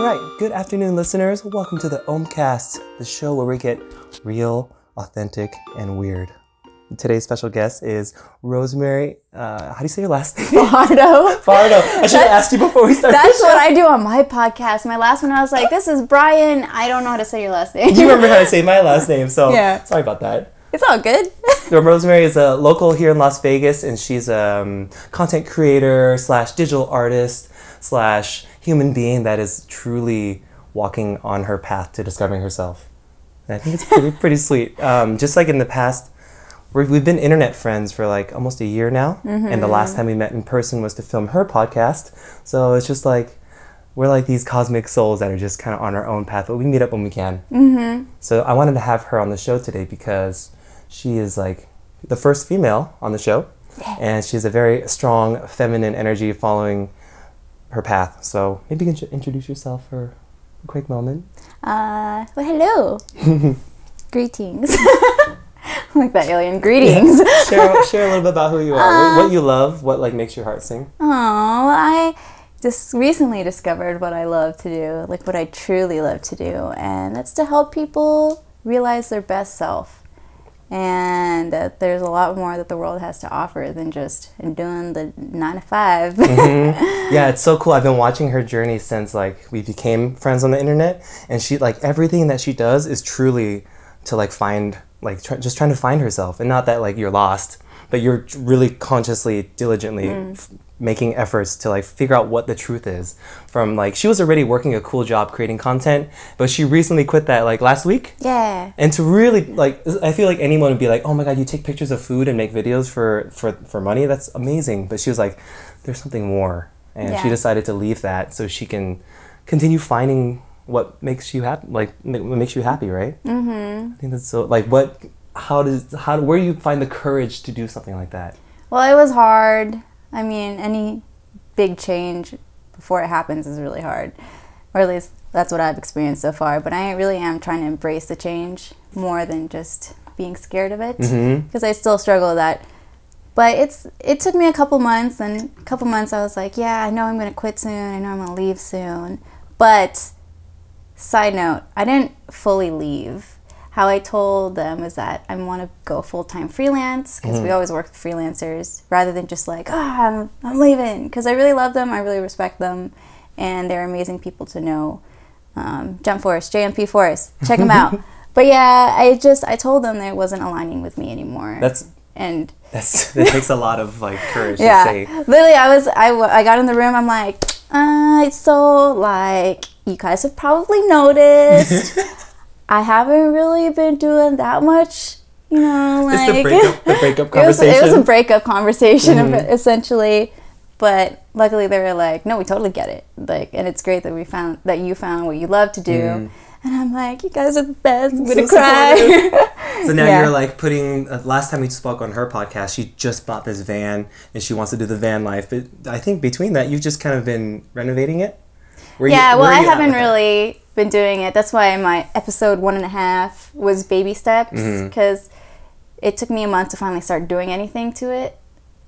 right, good afternoon, listeners. Welcome to the OMCast, the show where we get real, authentic, and weird. Today's special guest is Rosemary. How do you say your last name? Fajardo. Fajardo. I should have asked you before we started. That's what I do on my podcast. My last one, I was like, "This is Brian. I don't know how to say your last name." You remember how to say my last name, so yeah. Sorry about that. It's all good. Rosemary is a local here in Las Vegas, and she's a content creator / digital artist / human being that is truly walking on her path to discovering herself. And I think it's pretty sweet. Just like in the past, we've been internet friends for like almost a year now, and the last time we met in person was to film her podcast. So it's just like we're like these cosmic souls that are just kind of on our own path, but we meet up when we can. So I wanted to have her on the show today because she is like the first female on the show, and she has a very strong feminine energy following her path. So maybe you can introduce yourself for a quick moment. Well, hello. Greetings. Like that alien greetings. Yeah. Share a little bit about who you are, what you love, what like makes your heart sing. Oh, I just recently discovered what I love to do, like what I truly love to do, and that's to help people realize their best self. And that there's a lot more that the world has to offer than just doing the 9 to 5. Yeah, it's so cool. I've been watching her journey since like we became friends on the internet, and she like everything that she does is truly to like find like just trying to find herself, and not that like you're lost, but you're really consciously, diligently making efforts to like figure out what the truth is. From like she was already working a cool job creating content, but she recently quit that like last week. Yeah. And to really like, I feel like anyone would be like, oh my god, you take pictures of food and make videos for money? That's amazing. But she was like, there's something more, and she decided to leave that so she can continue finding what makes you happy, like what makes you happy, right? I think that's so like where do you find the courage to do something like that? Well, it was hard. I mean, any big change before it happens is really hard, or at least that's what I've experienced so far. But I really am trying to embrace the change more than just being scared of it, because I still struggle with that. But it took me a couple months, and a couple months I was like, yeah, I know I'm going to quit soon. I know I'm going to leave soon. But side note, I didn't fully leave. How I told them is that I want to go full-time freelance, because we always work with freelancers, rather than just like, I'm leaving, because I really love them, I really respect them, and they're amazing people to know. Jump Force, JMP Force, check them out. But yeah, I told them that it wasn't aligning with me anymore. That takes a lot of like courage to say. Literally, I got in the room, I'm like, so like you guys have probably noticed. I haven't really been doing that much, you know, like... It's the breakup conversation. It was a breakup conversation, essentially. But luckily they were like, no, we totally get it. Like, and it's great that you found what you love to do. And I'm like, you guys are the best. I'm going to cry. So now you're like putting... last time we spoke on her podcast, she just bought this van, and she wants to do the van life. But I think between that, you've just kind of been renovating it? I haven't really been doing it. That's why my episode 1.5 was baby steps, because it took me a month to finally start doing anything to it.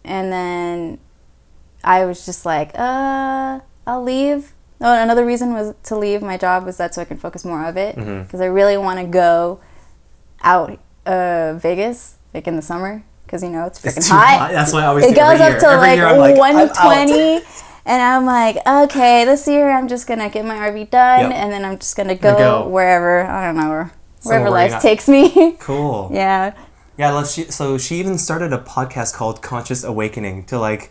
And then I was just like, I'll leave. Oh, another reason was to leave my job was that so I can focus more of it, because I really want to go out Vegas like in the summer, because you know it's freaking hot. That's why I always it goes up to like 120. And I'm like, okay, this year I'm just going to get my RV done, and then I'm just going to go wherever, I don't know, wherever life takes me. Cool. Yeah. Yeah, so she even started a podcast called Conscious Awakening to like,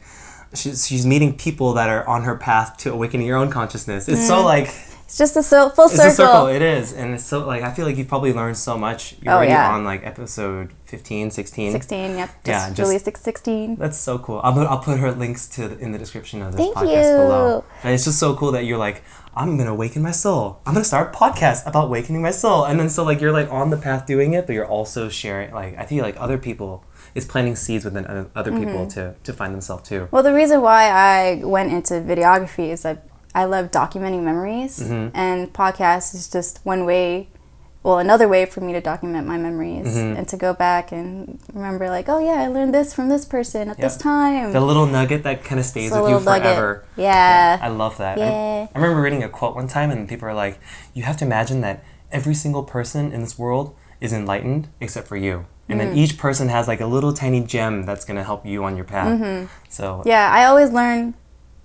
she's meeting people that are on her path to awakening your own consciousness. It's so like... It's just a full circle. It's a circle, it is. And it's so like, I feel like you've probably learned so much. You're already on like episode 15, 16. 16, yep. Just released 16. That's so cool. I'll put her links in the description of this podcast below. And it's just so cool that you're like, I'm going to awaken my soul. I'm going to start a podcast about awakening my soul. And then so like you're like on the path doing it, but you're also sharing, like I feel like other people, it's planting seeds within other people to find themselves too. Well, the reason why I went into videography is that I love documenting memories, and podcast is just one way another way for me to document my memories and to go back and remember, like, oh yeah, I learned this from this person at this time. The little nugget that kind of stays with you forever. Yeah. I love that. Yeah. I remember reading a quote one time, and people are like, you have to imagine that every single person in this world is enlightened except for you. And then each person has like a little tiny gem that's going to help you on your path. So yeah, I always learn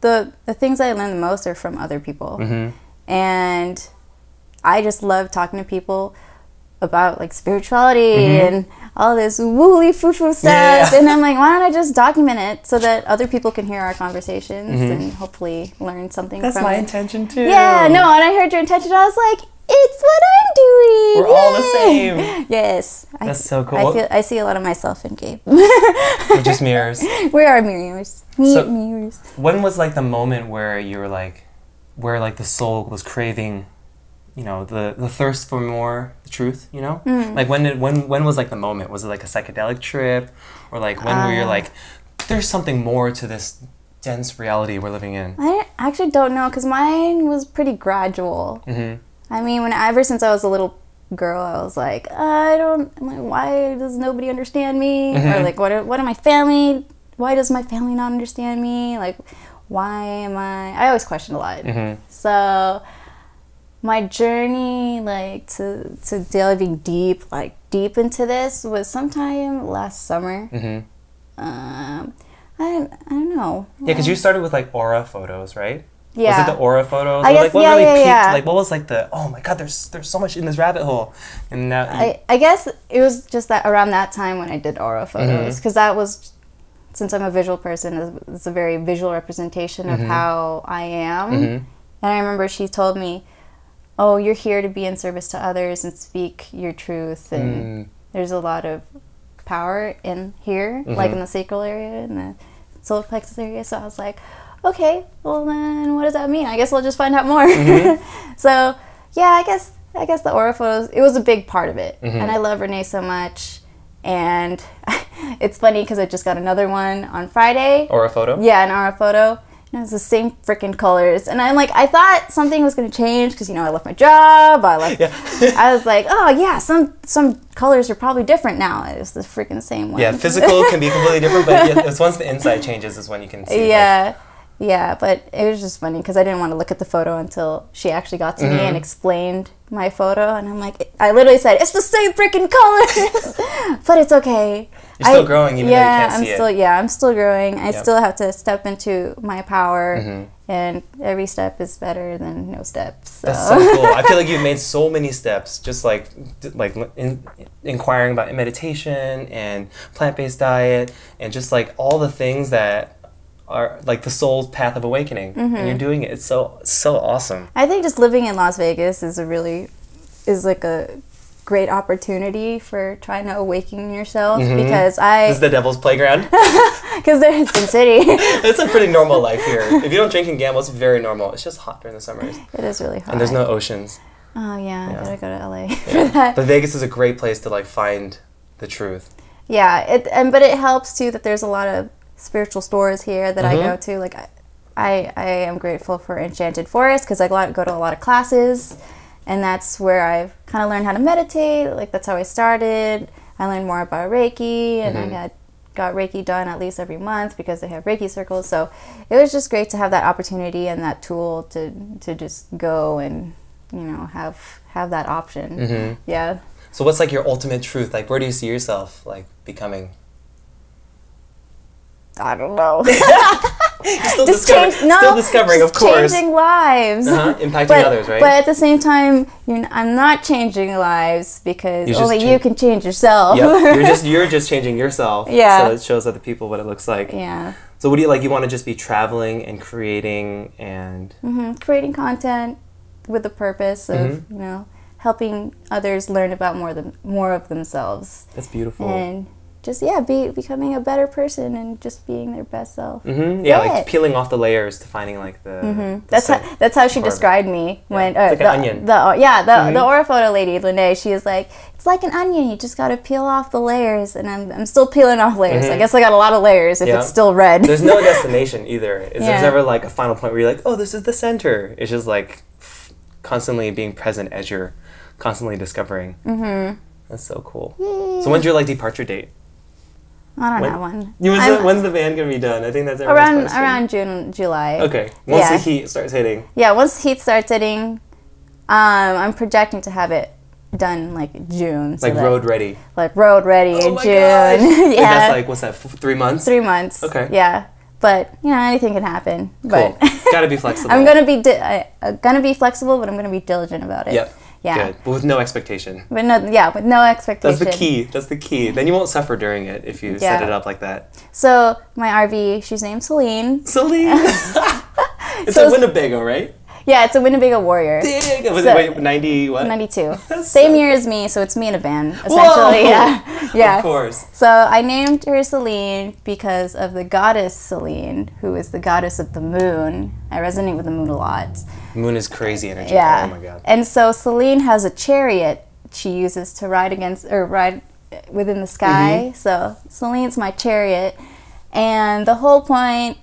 the things I learn the most are from other people. And I just love talking to people about like spirituality and all this wooly foo-foo stuff. And I'm like, why don't I just document it so that other people can hear our conversations and hopefully learn something that's from my it. intention too. Yeah, no, and I heard your intention. I was like, it's what I'm doing. We're all the same. Yes. That's so cool. I see a lot of myself in Gabe. We're just mirrors. We are mirrors. Mirrors. When was like the moment where you were like, where like the soul was craving, you know, the thirst for more, the truth, you know? Like when was like the moment? Was it like a psychedelic trip? Or like when were you like, there's something more to this dense reality we're living in? I actually don't know, because mine was pretty gradual. I mean, ever since I was a little girl, I was like, I'm like, why does nobody understand me? Or like, what am my family? Why does my family not understand me? Like, why am I always questioned a lot. So my journey, like, to delving deep into this was sometime last summer. I don't know. Yeah, because you started with like aura photos, right? Yeah. Was it the aura photos? I guess, like, what yeah, really yeah, peaked? yeah. Like, what was like the, oh my God, there's so much in this rabbit hole. And now I guess it was just that around that time when I did aura photos, because that was, since I'm a visual person, it's a very visual representation of how I am. And I remember she told me, oh, you're here to be in service to others and speak your truth. And there's a lot of power in here, like in the sacral area and the solar plexus area. So I was like, okay, well then what does that mean? I guess I'll just find out more. So yeah, I guess the aura photos, it was a big part of it. And I love Renee so much. And it's funny because I just got another one on Friday. aura photo? Yeah, an aura photo. And it was the same freaking colors. And I'm like, I thought something was going to change because, you know, I left my job. I was like, oh yeah, some colors are probably different now. It was the freaking same one. Yeah, physical can be completely different, but it's once the inside changes is when you can see. Yeah. Yeah, but it was just funny because I didn't want to look at the photo until she actually got to me and explained my photo. And I'm like, I literally said, it's the same freaking colors, but it's okay. You're still growing even though you can't see it. Yeah, I'm still growing. I still have to step into my power, and every step is better than no steps. So. That's so cool. I feel like you've made so many steps, just like inquiring about meditation and plant-based diet and just like all the things that are like the soul's path of awakening, and you're doing it. It's so awesome. I think just living in Las Vegas is like a great opportunity for trying to awaken yourself, because This is the devil's playground. Because there's Sin City. It's a pretty normal life here. If you don't drink and gamble, it's very normal. It's just hot during the summers. It is really hot. And there's no oceans. Oh yeah, I gotta go to LA for that. But Vegas is a great place to like find the truth. Yeah, but it helps too that there's a lot of spiritual stores here that I go to. Like I am grateful for Enchanted Forest because I go to a lot of classes, and that's where I've kind of learned how to meditate. Like that's how I started. I learned more about Reiki, and I got Reiki done at least every month because they have Reiki circles. So it was just great to have that opportunity and that tool to just go and, you know, have that option. Yeah. So what's like your ultimate truth? Like where do you see yourself like becoming? I don't know. Still discovering, of course. Changing lives. Impacting others, right? But at the same time, I'm not changing lives because only you can change yourself. Yep. You're just changing yourself. Yeah. So it shows other people what it looks like. Yeah. So what do you like? You want to just be traveling and creating and creating content with the purpose of you know, helping others learn about more of themselves. That's beautiful. And just becoming a better person and just being their best self. Like peeling off the layers to finding like the. That's how she described me when it's like an onion. The aura photo lady Lene, she was like, it's like an onion. You just got to peel off the layers, and I'm still peeling off layers. I guess I got a lot of layers if it's still red. There's no destination either. There's never like a final point where you're like, oh, this is the center. It's just like constantly being present as you're constantly discovering. That's so cool. Yay. So when's your like departure date? I don't have one. When's the band gonna be done? I think that's everyone's question. Around June, July. Okay. Once the heat starts hitting. Yeah, once the heat starts hitting, I'm projecting to have it done like June. So like road ready. Like road ready in June. Yeah. Like that's like, what's that, 3 months? 3 months. Okay. Yeah. But, you know, anything can happen. Cool. But Gotta be flexible. I'm gonna be flexible, but I'm gonna be diligent about it. Yep. Yeah. Good. But with no expectation. With no expectation. That's the key. Then you won't suffer during it if you set it up like that. So my RV, she's named Celine. Celine. It's a Winnebago, right? Yeah, it's a Winnebago Warrior. Dang. Was it 90 what? 92. Same year as me, so it's me in a van, essentially. Whoa! Yeah. Of course. So I named her Celine because of the goddess Celine, who is the goddess of the moon. I resonate with the moon a lot. Moon is crazy energy. Yeah. Oh my god. And so Celine has a chariot she uses to ride within the sky. So Celine's my chariot. And the whole point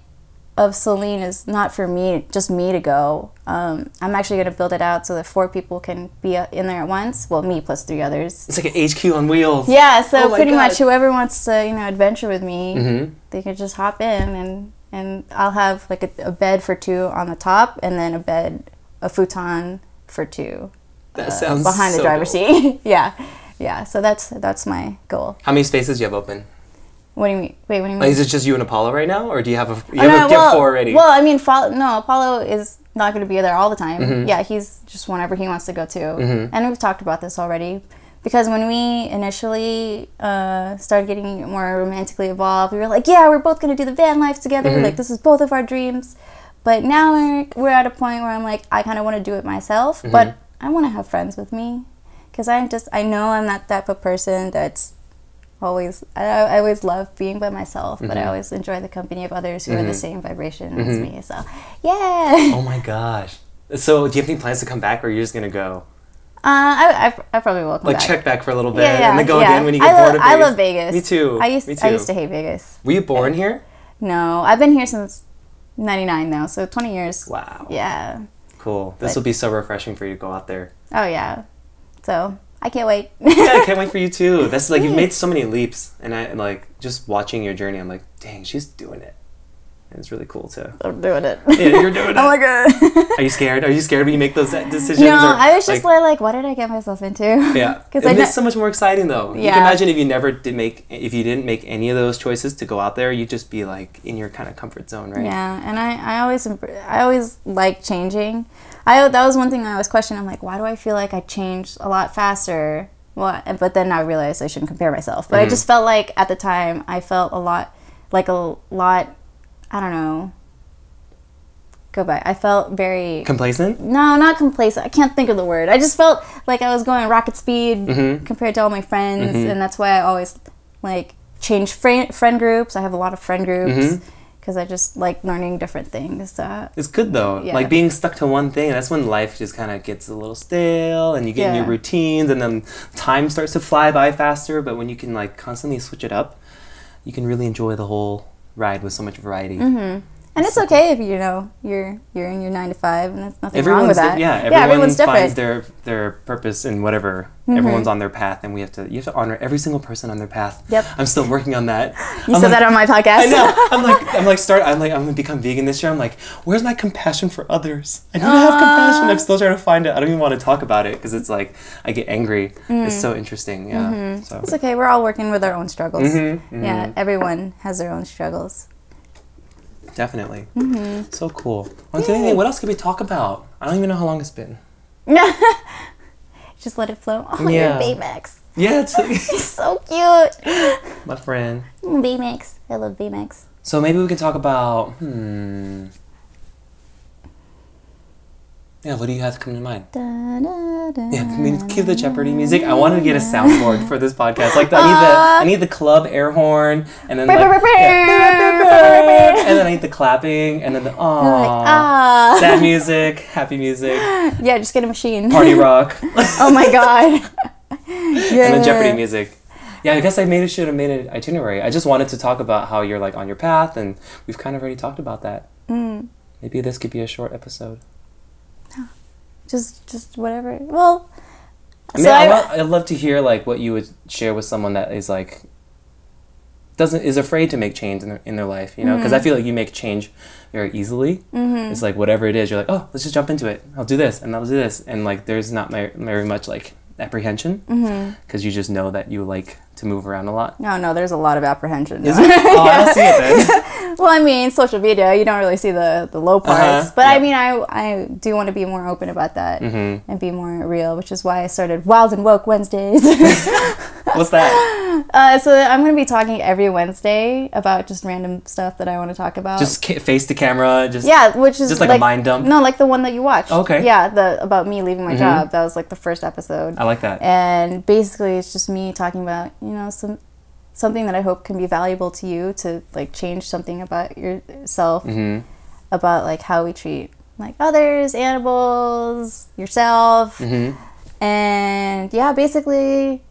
of Celine is not for just me to go. I'm actually going to build it out so that 4 people can be in there at once. Well, me plus 3 others. It's like an HQ on wheels. Yeah, so pretty much whoever wants to, adventure with me, they can just hop in and I'll have like a bed for 2 on the top and then a futon for 2. That sounds behind the driver's seat. Yeah. So that's my goal. How many spaces do you have open? What do you mean? Wait, what do you mean? Like, is it just you and Apollo right now, or do you have you have 4 already? Well, I mean, Apollo is not going to be there all the time. Yeah, he's just whenever he wants to go too. And we've talked about this already, because when we initially started getting more romantically involved, we were like, yeah, we're both going to do the van life together. Like, this is both of our dreams. But now we're at a point where I'm like, I kind of want to do it myself, but I want to have friends with me, because I know I'm not that type of person that's I always love being by myself, but I always enjoy the company of others who are the same vibration as me. So, yeah. Oh my gosh. So, do you have any plans to come back, or you're just gonna go? I probably will come back. Check back for a little bit, and then go again when you get bored of Vegas. I love Vegas. Me too. I used to hate Vegas. Were you born here? No, I've been here since '99 now, so 20 years. Wow. Yeah. Cool. This will be so refreshing for you to go out there. Oh yeah. So I can't wait. Yeah, I can't wait for you too. That's like, you've made so many leaps, and I like just watching your journey. I'm like, dang, she's doing it. And it's really cool too. I'm doing it. Yeah, you're doing it. Oh my god. Are you scared? Are you scared when you make those decisions? No, I was just like, what did I get myself into? Yeah, because it's so much more exciting though. Yeah. You can imagine if you didn't make any of those choices to go out there, you'd just be like in your kind of comfort zone, right? Yeah, and I always like changing. That was one thing I always questioned. I'm like, why do I feel like I changed a lot faster? Well, but then I realized I shouldn't compare myself. But I just felt like at the time I felt a lot. I don't know. Go back. I felt very... Complacent? No, not complacent. I can't think of the word. I just felt like I was going rocket speed compared to all my friends. And that's why I always, change friend groups. I have a lot of friend groups because I just like learning different things. It's good, though. Yeah. Like, being stuck to one thing, that's when life just kind of gets a little stale and you get in your routines, and then time starts to fly by faster. But when you can, constantly switch it up, you can really enjoy the whole ride with so much variety. And it's okay if you're in your 9 to 5, and there's nothing wrong with that. Everyone's different. Finds their purpose in whatever. Everyone's on their path, and you have to honor every single person on their path. Yep. I'm still working on that. You said that on my podcast. I know. I'm gonna become vegan this year. I'm like, where's my compassion for others? I need to have compassion. I'm still trying to find it. I don't even want to talk about it because it's like I get angry. It's so interesting. Yeah. So it's okay. We're all working with our own struggles. Yeah. Everyone has their own struggles. Definitely. So cool. What else could we talk about? I don't even know how long it's been. Just let it flow. Oh, you're Baymax. Yeah, He's so cute. My friend. Baymax. I love Baymax. So maybe we can talk about, yeah, what do you have coming to mind? Yeah, can we cue the Jeopardy music? I wanted to get a soundboard for this podcast. I need the club air horn, and then and then I need the clapping, and then the sad music, happy music. Yeah, just get a machine. Party rock. Oh my god. And then Jeopardy music. Yeah, I guess I should have made an itinerary. I just wanted to talk about how you're on your path, and we've kind of already talked about that. Maybe this could be a short episode. Just whatever. Well, I mean, I'd love to hear like what you would share with someone that is like is afraid to make change in their life, you know, because I feel like you make change very easily. It's like whatever it is, you're like, oh, let's just jump into it. I'll do this and I'll do this, and like there's not very much like apprehension because you just know that you like to move around a lot. No, there's a lot of apprehension. Is it? Oh, I don't see it then. Well, I mean, social media, you don't really see the low parts, but I mean, I do want to be more open about that and be more real, which is why I started Wild and Woke Wednesdays. What's that? So I'm going to be talking every Wednesday about just random stuff that I want to talk about. Just face the camera, which is just like a mind dump. No, like the one that you watched. Okay. Yeah, about me leaving my job. That was like the first episode. I like that. And basically, it's just me talking about, you know, something that I hope can be valuable to you to like change something about yourself, about like how we treat like others, animals, yourself, and yeah, basically,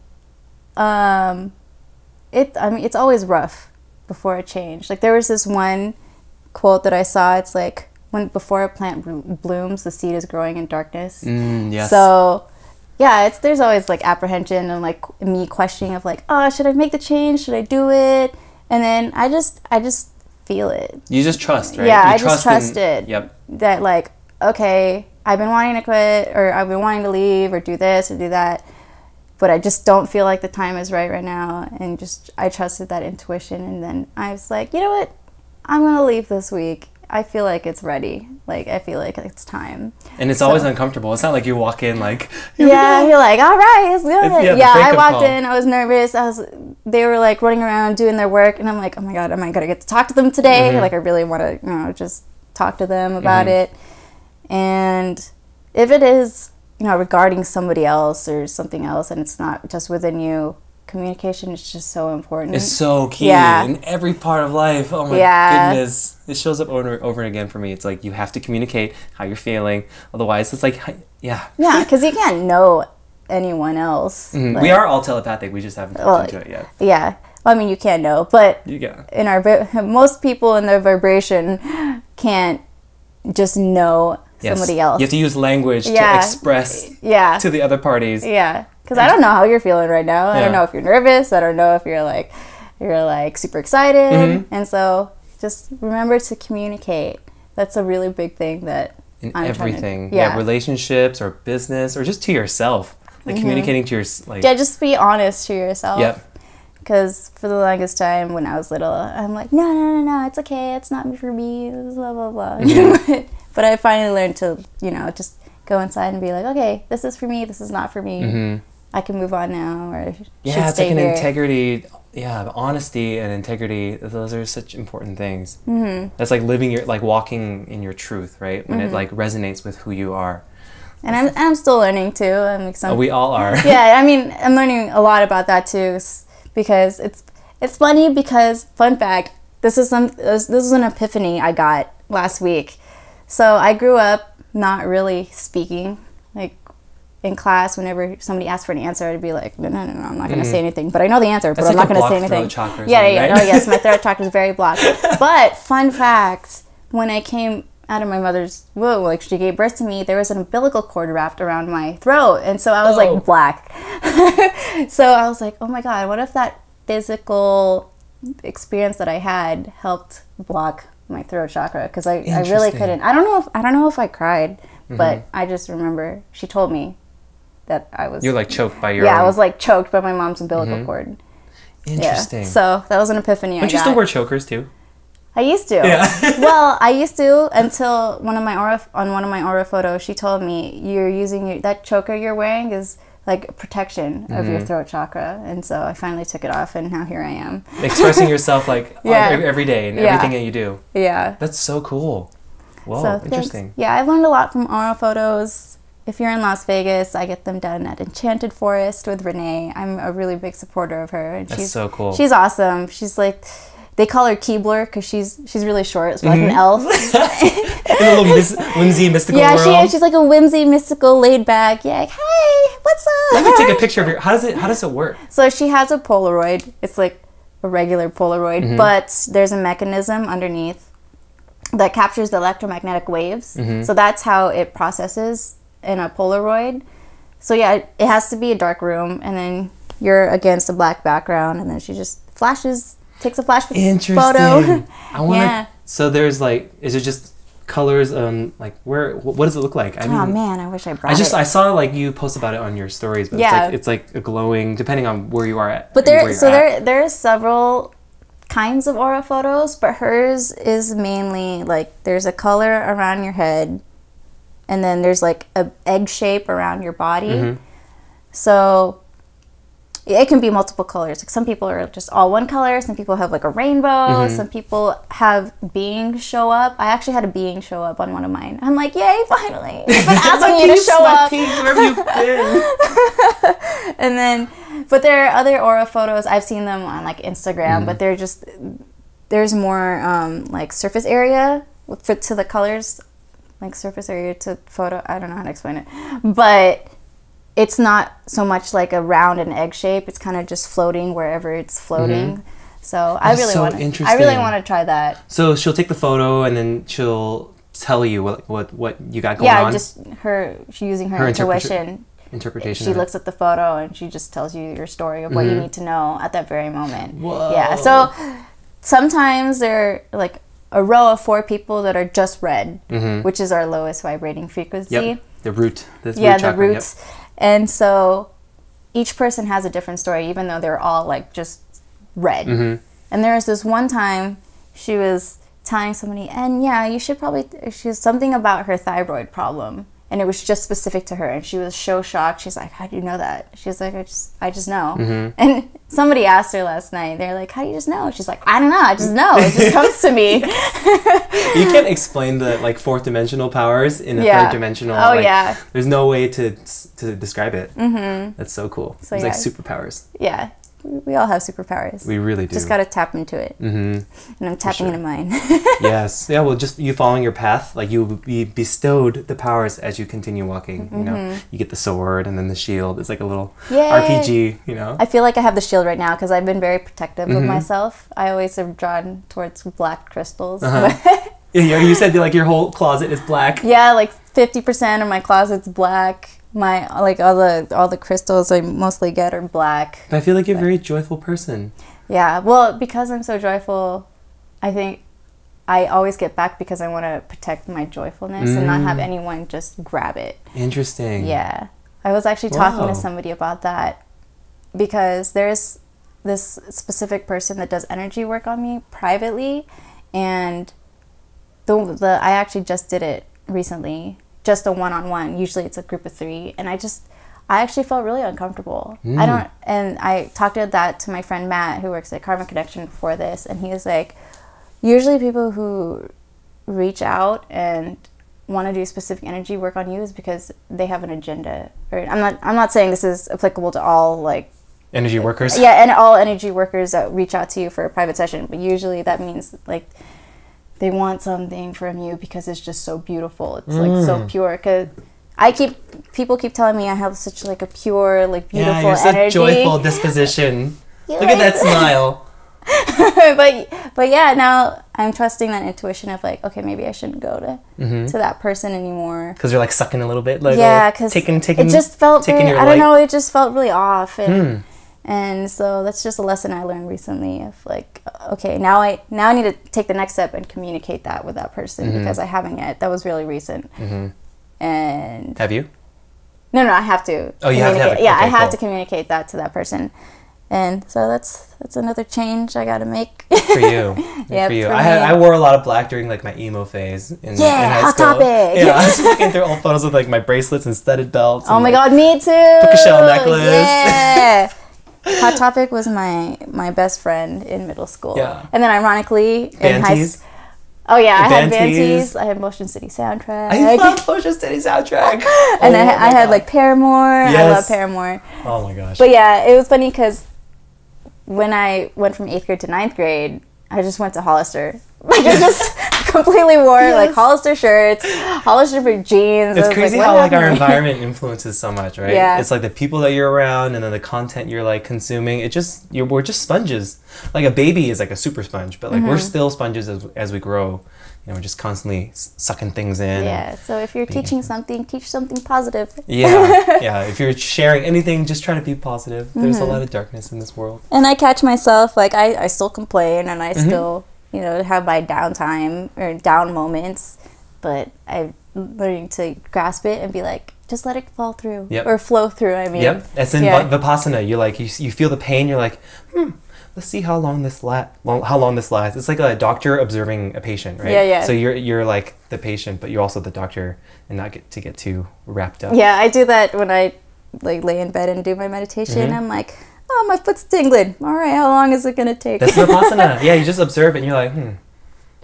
it's always rough before a change. Like there was this one quote that I saw. It's like before a plant blooms, the seed is growing in darkness. Yes. So. Yeah, there's always like apprehension and like me questioning of like, oh, should I make the change? Should I do it? And then I just feel it. You just trust, right? Yeah, I just trusted. Yep. That like, okay, I've been wanting to quit, or I've been wanting to leave, or do this or do that, but I just don't feel like the time is right now. And I trusted that intuition, and then I was like, you know what? I'm gonna leave this week. I feel like it's ready. Like, I feel like it's time. And it's always uncomfortable. It's not like you walk in like, yeah, you're like, all right, it's good. Yeah, I walked call. in, I was nervous. They were like running around doing their work, and I'm like, oh my God, am I gonna get to talk to them today? Like, I really want to, you know, just talk to them about it. And if it is, you know, regarding somebody else or something else, and it's not just within you, communication is just so important. It's so key in every part of life. Oh my goodness. It shows up over and again for me. It's like you have to communicate how you're feeling. Otherwise, it's like, yeah. Yeah, because you can't know anyone else. Like, we are all telepathic. We just haven't tapped into it yet. Yeah. Well, I mean, you can't know. But in most people in their vibration can't just know somebody else. You have to use language to express to the other parties. Yeah. Because I don't know how you're feeling right now. I don't know if you're nervous. I don't know if you're like super excited. And so just remember to communicate. That's a really big thing that I'm everything. Relationships or business or just to yourself. Like communicating to your just be honest to yourself. Yep. Because for the longest time when I was little, I'm like, no, it's okay. It's not for me. Blah, blah, blah. But I finally learned to, you know, just go inside and be like, okay, this is for me. This is not for me. I can move on now, or it's like an integrity. Yeah, honesty and integrity. Those are such important things. That's like walking in your truth, right? When it like resonates with who you are. And I'm still learning too. We all are. Yeah, I mean, I'm learning a lot about that too, because it's funny. Because fun fact, this is an epiphany I got last week. So I grew up not really speaking. Like in class, whenever somebody asked for an answer, I'd be like, no, I'm not going to say anything. But I know the answer, but I'm not going to say anything. Yeah. Oh, yes, my throat chakra is very blocked. But fun fact, when I came out of my mother's womb, like she gave birth to me, there was an umbilical cord wrapped around my throat, and so I was like black. So I was like, oh my God, what if that physical experience that I had helped block my throat chakra? Because I really couldn't. I don't know if I cried, but I just remember she told me that I was. You're like choked by your. I was like choked by my mom's umbilical cord. Interesting. Yeah. So that was an epiphany. Don't you still wear chokers too? I used to. Yeah. Well, I used to until one of my aura photos. She told me you're using that choker you're wearing is like protection of your throat chakra, and so I finally took it off, and now here I am. Expressing yourself like every day and everything that you do. Yeah. That's so cool. Whoa, so, interesting. Thanks. Yeah, I've learned a lot from aura photos. If you're in Las Vegas, I get them done at Enchanted Forest with Renee. I'm a really big supporter of her. And That's so cool. She's awesome. She's like, they call her Keebler because she's really short, so like an elf. In a little whimsy, mystical world. Yeah, she's like a whimsy, mystical, laid back. Yeah, like, hey, what's up? Let me take a picture of your. How does it work? So she has a Polaroid. It's like a regular Polaroid, but there's a mechanism underneath that captures the electromagnetic waves. So that's how it processes in a Polaroid. So yeah, it has to be a dark room, and then you're against a black background, and then she just takes a flash photo. Interesting. I want to. So there's like, is it just colors? Like what does it look like? I mean, oh man, I wish I brought it. I saw like you post about it on your stories, but it's like a glowing, depending on where you are at. But there's several kinds of aura photos, but hers is mainly like there's a color around your head, and then there's like a egg shape around your body. So it can be multiple colors. Like some people are just all one color. Some people have like a rainbow. Some people have beings show up. I actually had a being show up on one of mine. I'm like, yay, finally! I've been asking you to show up. Where have you been? And then, but there are other aura photos. I've seen them on like Instagram, but there's more like surface area to the colors, like surface area to photo. I don't know how to explain it, but it's not so much like a round and egg shape. It's kind of just floating wherever it's floating. So I really want to try that. So she'll take the photo and then she'll tell you what you got going on. Yeah, just she's using her intuition. Interpretation. She looks at the photo and she just tells you your story of what you need to know at that very moment. Whoa. Yeah. So sometimes there are like a row of 4 people that are just red, which is our lowest vibrating frequency. Yep. The root. The chakra, roots. Yep. And so each person has a different story, even though they're all like just red. And there was this one time she was telling somebody, and yeah, you should probably, she was something about her thyroid problem. And it was just specific to her. And she was so shocked. She's like, how do you know that? She's like, I just know. And somebody asked her last night, they're like, how do you just know? She's like, I don't know. I just know. It just comes to me. You can't explain the like 4th dimensional powers in a 3rd dimensional. Oh, like, there's no way to describe it. That's so cool. So it's like superpowers. Yeah. We all have superpowers. We really do. Just got to tap into it. And I'm tapping into mine. Yes. Yeah, well, just you following your path, like you will be bestowed the powers as you continue walking. You know, you get the sword and then the shield. It's like a little RPG, you know. I feel like I have the shield right now because I've been very protective of myself. I always have drawn towards black crystals. Yeah, you said like your whole closet is black. Yeah, like 50% of my closet's black. My like all the crystals I mostly get are black. But I feel like you're a very joyful person. Yeah, well, because I'm so joyful, I think I always get back because I want to protect my joyfulness and not have anyone just grab it. Interesting. Yeah, I was actually talking to somebody about that because there's this specific person that does energy work on me privately, and I actually just did it recently. Just a one-on-one. Usually it's a group of 3, and I actually felt really uncomfortable. I talked to that to my friend Matt, who works at Karma Connection before this, and he was like, usually people who reach out and want to do specific energy work on you is because they have an agenda. Or I'm not saying this is applicable to all like energy workers. Yeah, and all energy workers that reach out to you for a private session, but usually that means like they want something from you because it's just so beautiful. It's like so pure. Cause people keep telling me I have such like a pure, like beautiful energy. Such joyful disposition. Look at that smile. but yeah, now I'm trusting that intuition of like, okay, maybe I shouldn't go to that person anymore. Because you're like sucking a little bit, like because it just felt very, I don't know, it just felt really off. And so that's just a lesson I learned recently of like, okay, now I need to take the next step and communicate that with that person because I haven't yet. That was really recent. And have you? No, I have to. Oh, you have to have it. Yeah, okay, I have to communicate that to that person. And so that's another change I got to make. Good for you. Yeah, for you. I wore a lot of black during like my emo phase in high Hot school. Topic. Yeah, I was looking through old photos with like my bracelets and studded belts. Oh my God, me too. Puka shell necklace. Yeah. Hot Topic was my best friend in middle school. Yeah. And then ironically in high school. Oh yeah, I had Band Tees. I had Motion City Soundtrack. I love Motion City Soundtrack. And I had like Paramore. Yes. I love Paramore. Oh my gosh. But yeah, it was funny because when I went from 8th grade to 9th grade, I just went to Hollister. Like I just completely wore like Hollister shirts, Hollister jeans. It's crazy like, how like our environment influences so much, right? Yeah. It's like the people that you're around and then the content you're like consuming. We're just sponges. Like a baby is like a super sponge, but like we're still sponges as we grow. You know, we're just constantly sucking things in. Yeah. So if you're teaching something, teach something positive. Yeah. Yeah. If you're sharing anything, just try to be positive. There's a lot of darkness in this world. And I catch myself like I still complain and I still have my downtime or down moments, but I'm learning to grasp it and be like, just let it fall through or flow through. I mean, That's in Vipassana. You're like, you feel the pain. You're like, let's see how long this lasts. It's like a doctor observing a patient, right? Yeah. So you're like the patient, but you're also the doctor, and not get too wrapped up. Yeah, I do that when I like lay in bed and do my meditation. I'm like, oh, my foot's tingling. All right, how long is it gonna take? That's Vipassana. Yeah, you just observe it, and you're like,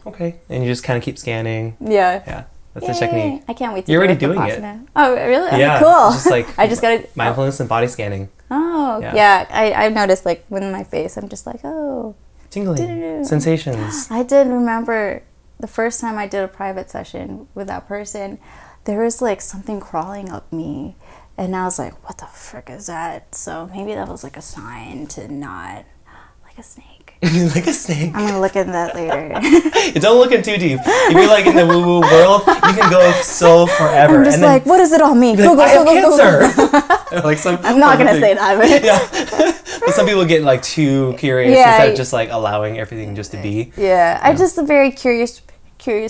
okay, and you just kind of keep scanning. Yeah. That's the technique. I can't wait to You're do already doing Vipassana. it. Oh, really? Yeah. Cool. Just like I just gotta mindfulness and body scanning. Oh, yeah. I've noticed like when my face, I'm just like, oh, tingling sensations. I did remember the first time I did a private session with that person, there was like something crawling up me, and I was like, what the frick is that? So maybe that was like a sign to not like a snake. Like a snake. I'm gonna look into that later. Don't look in too deep. If you're like in the woo-woo world, you can go so forever. I'm just and like, what does it all mean? Like, I have cancer. Like I'm not gonna say that. But but some people get like too curious instead of just like allowing everything just to be. Yeah, I'm just a very curious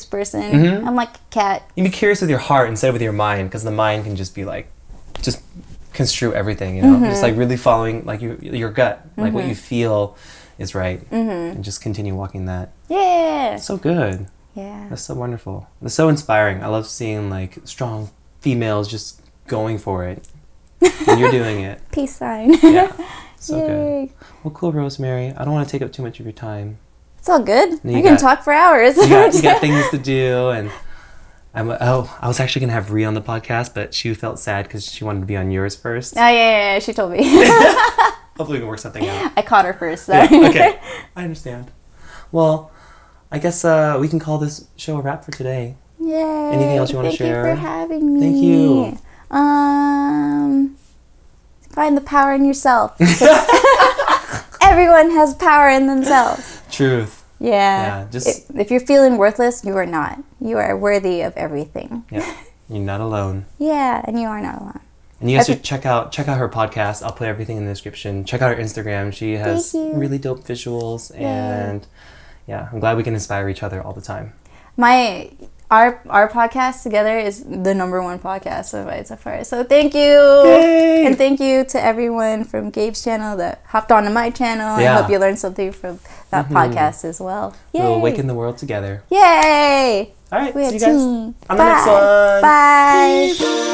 person. I'm like a cat. You be curious with your heart instead of with your mind, because the mind can just be like, just construe everything, you know? Just like really following like your gut, like what you feel is right, and just continue walking that. Yeah. So good. Yeah. That's so wonderful. It's so inspiring. I love seeing like strong females just going for it. And you're doing it. Peace sign. Yeah. So Yay. good. Well, cool, Rosemary. I don't want to take up too much of your time. It's all good. We can talk for hours. You got things to do, and I was actually gonna have Rhea on the podcast, but she felt sad because she wanted to be on yours first. Oh yeah. She told me. Hopefully we can work something out. I caught her first. So. Yeah, okay. I understand. Well, I guess we can call this show a wrap for today. Yay. Anything else you want to share? Thank you for having me. Thank you. Find the power in yourself. Everyone has power in themselves. Truth. Yeah. Just if you're feeling worthless, you are not. You are worthy of everything. Yeah. You're not alone. Yeah, and you are not alone. And you guys should check out her podcast. I'll put everything in the description. Check out her Instagram. She has really dope visuals, and I'm glad we can inspire each other all the time. Our podcast together is the #1 podcast of Right So Far. So thank you. Yay! And thank you to everyone from Gabe's channel that hopped onto my channel. I hope you learned something from that podcast as well. Yay. We'll awaken the world together. Yay! All right, We see you are guys team. on the next one. Bye. Peace.